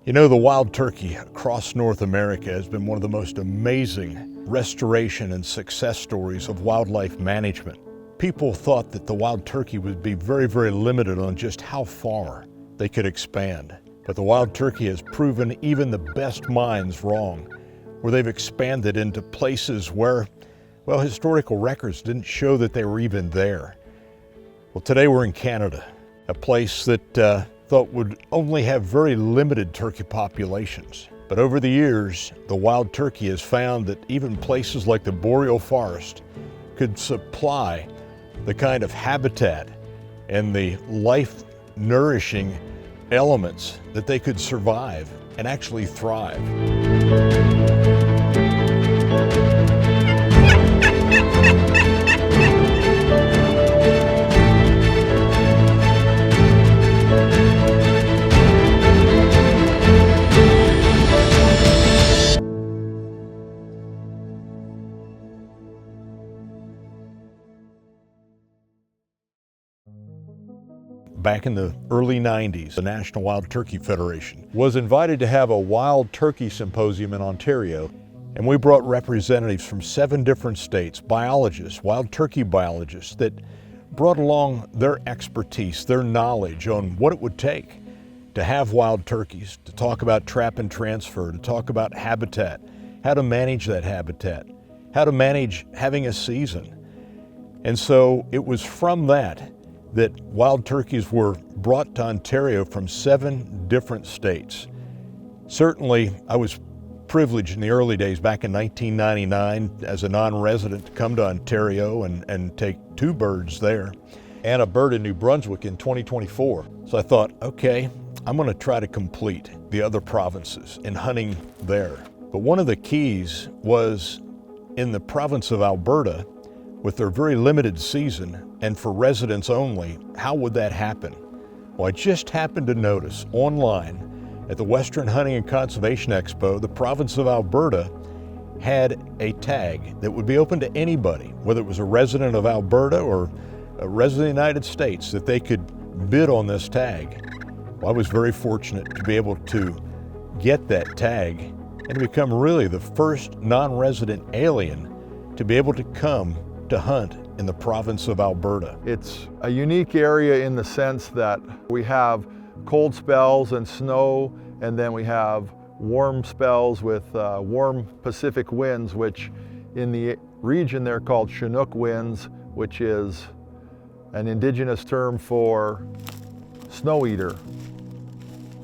You know, the wild turkey across North America has been one of the most amazing restoration and success stories of wildlife management. People thought that the wild turkey would be very, very limited on just how far they could expand. But the wild turkey has proven even the best minds wrong, where they've expanded into places where, well, historical records didn't show that they were even there. Well, today we're in Canada, a place that thought would only have very limited turkey populations. But over the years, the wild turkey has found that even places like the boreal forest could supply the kind of habitat and the life-nourishing elements that they could survive and actually thrive. Back in the early 90s, the National Wild Turkey Federation was invited to have a wild turkey symposium in Ontario, and we brought representatives from 7 different states, biologists, wild turkey biologists, that brought along their expertise, their knowledge on what it would take to have wild turkeys, to talk about trap and transfer, to talk about habitat, how to manage that habitat, how to manage having a season. And so it was from that wild turkeys were brought to Ontario from 7 different states. Certainly, I was privileged in the early days, back in 1999, as a non-resident, to come to Ontario and take 2 birds there, and a bird in New Brunswick in 2024. So I thought, okay, I'm gonna try to complete the other provinces in hunting there. But one of the keys was in the province of Alberta, with their very limited season and for residents only, how would that happen? Well, I just happened to notice online at the Western Hunting and Conservation Expo, the province of Alberta had a tag that would be open to anybody, whether it was a resident of Alberta or a resident of the United States, that they could bid on this tag. Well, I was very fortunate to be able to get that tag and to become really the first non-resident alien to be able to come to hunt in the province of Alberta. It's a unique area in the sense that we have cold spells and snow, and then we have warm spells with warm Pacific winds, which in the region they're called Chinook winds, which is an indigenous term for snow eater.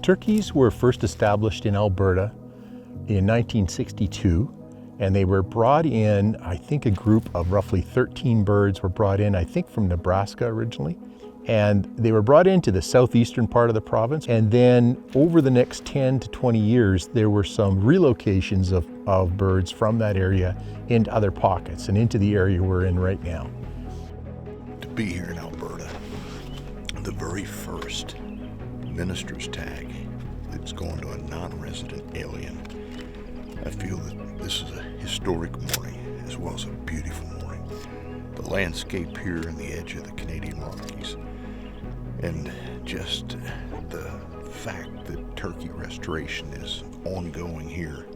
Turkeys were first established in Alberta in 1962. And they were brought in, I think a group of roughly 13 birds were brought in, I think from Nebraska originally. And they were brought into the southeastern part of the province. And then over the next 10 to 20 years, there were some relocations of birds from that area into other pockets and into the area we're in right now. To be here in Alberta, the very first minister's tag that's going to a non-resident alien, I feel that this is a historic morning as well as a beautiful morning. The landscape here on the edge of the Canadian Rockies, and just the fact that turkey restoration is ongoing here,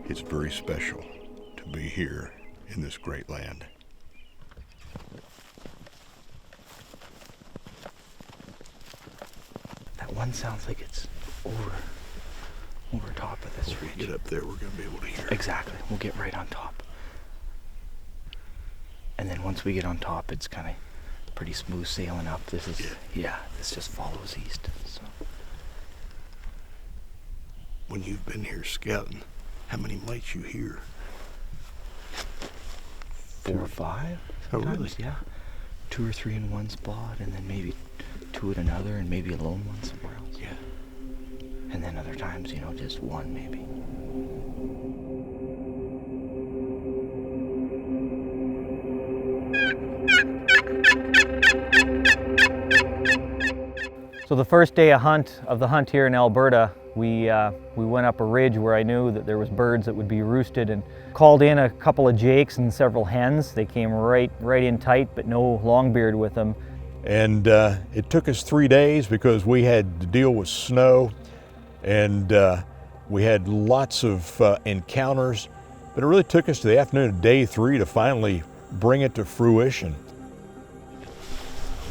it's very special to be here in this great land. That one sounds like it's over top of this ridge. Get up there, we're going to be able to hear. Exactly. We'll get right on top. And then once we get on top, it's kind of pretty smooth sailing up. This is, this just follows east. So. When you've been here scouting, how many might you hear? 4 or 5. Oh, really? Yeah. 2 or 3 in one spot, and then maybe 2 at another, and maybe a lone one somewhere else. Yeah. And then other times, just 1 maybe. So the first day of the hunt here in Alberta, we went up a ridge where I knew that there was birds that would be roosted, and called in a couple of jakes and several hens. They came right in tight, but no longbeard with them. And it took us 3 days because we had to deal with snow. And we had lots of encounters, but it really took us to the afternoon of day 3 to finally bring it to fruition.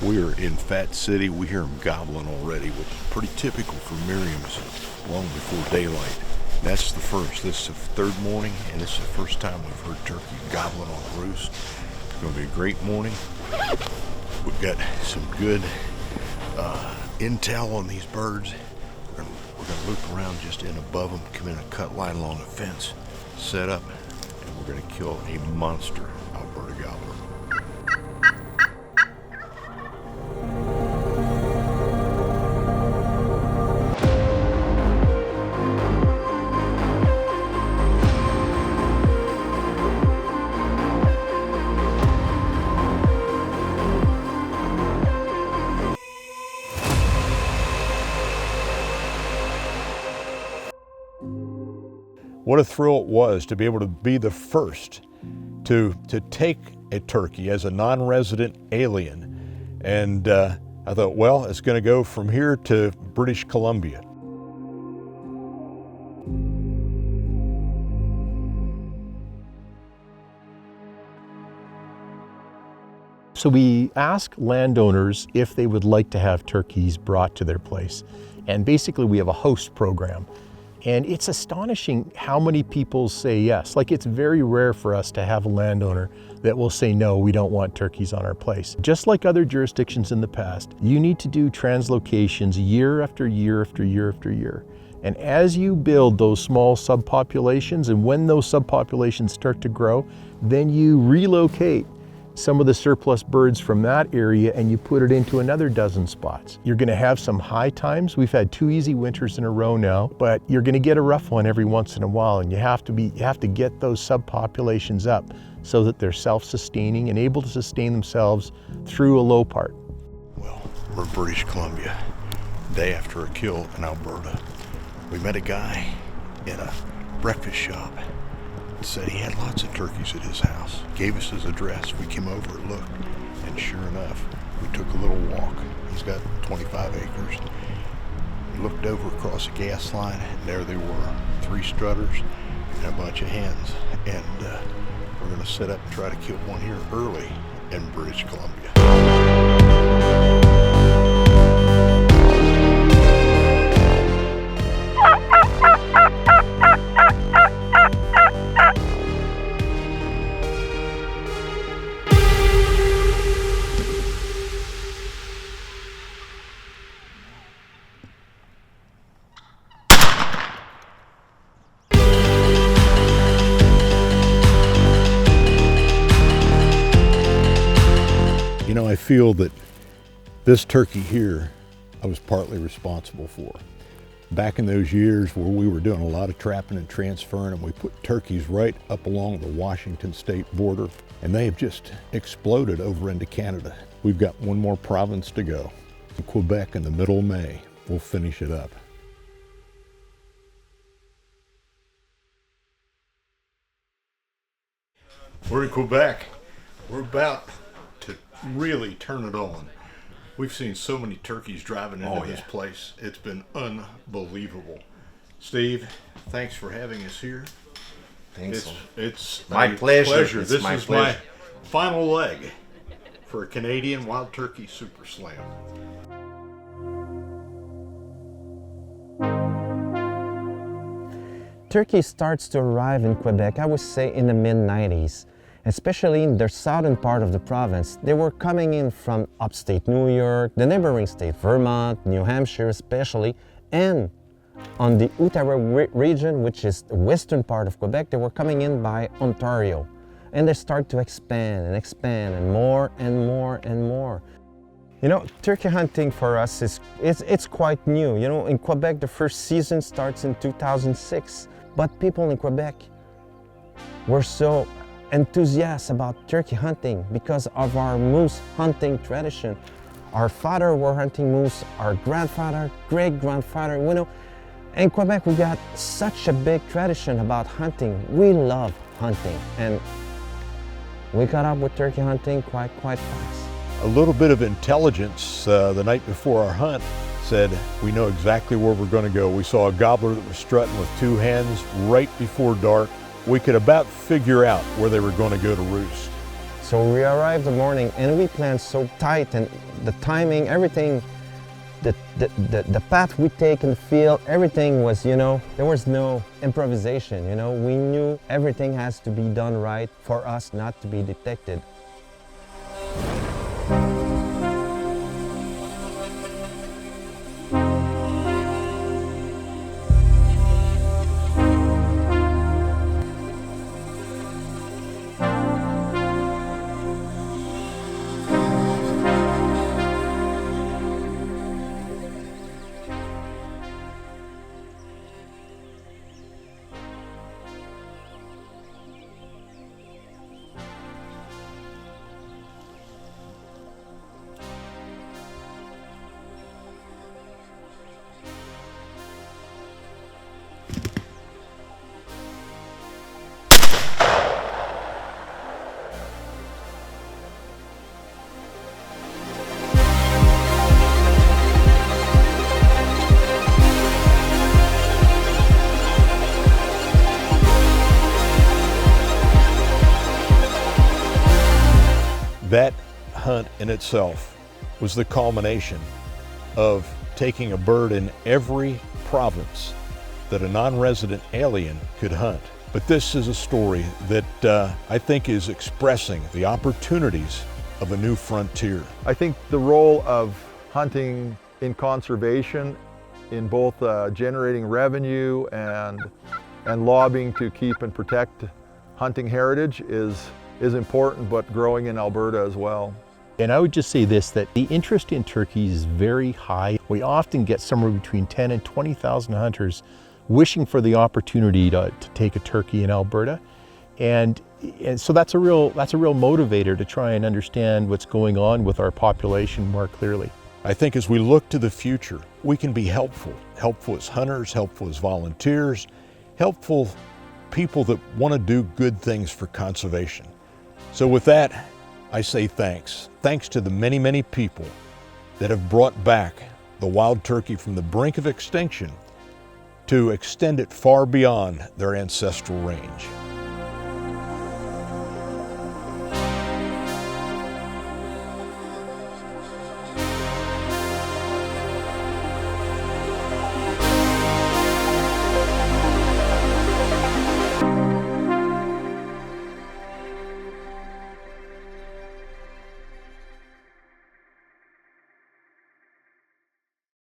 We are in Fat City. We hear them gobbling already, which is pretty typical for Miriam's long before daylight. That's the first. This is the third morning, and this is the first time we've heard turkey gobbling on the roost. It's going to be a great morning. We've got some good intel on these birds. We're going to loop around just in above them, come in a cut line along a fence, set up, and we're going to kill a monster Alberta gobbler. What a thrill it was to be able to be the first to take a turkey as a non-resident alien. And I thought, well, it's going to go from here to British Columbia. So we ask landowners if they would like to have turkeys brought to their place. And basically we have a host program. And it's astonishing how many people say yes. Like, it's very rare for us to have a landowner that will say, no, we don't want turkeys on our place. Just like other jurisdictions in the past, you need to do translocations year after year after year after year. And as you build those small subpopulations, and when those subpopulations start to grow, then you relocate some of the surplus birds from that area and you put it into another dozen spots. You're going to have some high times. We've had 2 easy winters in a row now, but you're going to get a rough one every once in a while, and you have to get those subpopulations up so that they're self-sustaining and able to sustain themselves through a low part. Well, we're in British Columbia, day after a kill in Alberta. We met a guy in a breakfast shop. Said he had lots of turkeys at his house. Gave us his address. We came over and looked, and sure enough, we took a little walk. He's got 25 acres. We looked over across a gas line, and there they were, 3 strutters and a bunch of hens. And we're going to set up and try to kill one here early in British Columbia. You know, I feel that this turkey here, I was partly responsible for. Back in those years where we were doing a lot of trapping and transferring, and we put turkeys right up along the Washington state border, and they have just exploded over into Canada. We've got one more province to go. In Quebec in the middle of May, we'll finish it up. We're in Quebec. We're about to really turn it on. We've seen so many turkeys driving into this place. It's been unbelievable. Steve, thanks for having us here. Thanks. It's my pleasure. This is my final leg for a Canadian Wild Turkey Super Slam. Turkey starts to arrive in Quebec, I would say, in the mid-90s. Especially in the southern part of the province. They were coming in from upstate New York, the neighboring state, Vermont, New Hampshire especially, and on the Outaouais region, which is the western part of Quebec, they were coming in by Ontario. And they start to expand and more and more and more. You know, turkey hunting for us it's quite new. You know, in Quebec, the first season starts in 2006, but people in Quebec were so enthusiastic about turkey hunting because of our moose hunting tradition. Our father were hunting moose, our grandfather, great-grandfather, you know. In Quebec, we got such a big tradition about hunting. We love hunting, and we got up with turkey hunting quite fast. A little bit of intelligence the night before our hunt said, we know exactly where we're going to go. We saw a gobbler that was strutting with two hens right before dark. We could about figure out where they were going to go to roost. So we arrived the morning and we planned so tight, and the timing, everything, the path we take in the field, everything was, there was no improvisation, We knew everything has to be done right for us not to be detected. That hunt in itself was the culmination of taking a bird in every province that a non-resident alien could hunt. But this is a story that I think is expressing the opportunities of a new frontier. I think the role of hunting in conservation, in both generating revenue and lobbying to keep and protect hunting heritage is important, but growing in Alberta as well. And I would just say this, that the interest in turkeys is very high. We often get somewhere between 10 and 20,000 hunters wishing for the opportunity to take a turkey in Alberta. And so that's a real motivator to try and understand what's going on with our population more clearly. I think as we look to the future, we can be helpful as hunters, helpful as volunteers, helpful people that want to do good things for conservation. So with that, I say thanks. Thanks to the many, many people that have brought back the wild turkey from the brink of extinction to extend it far beyond their ancestral range.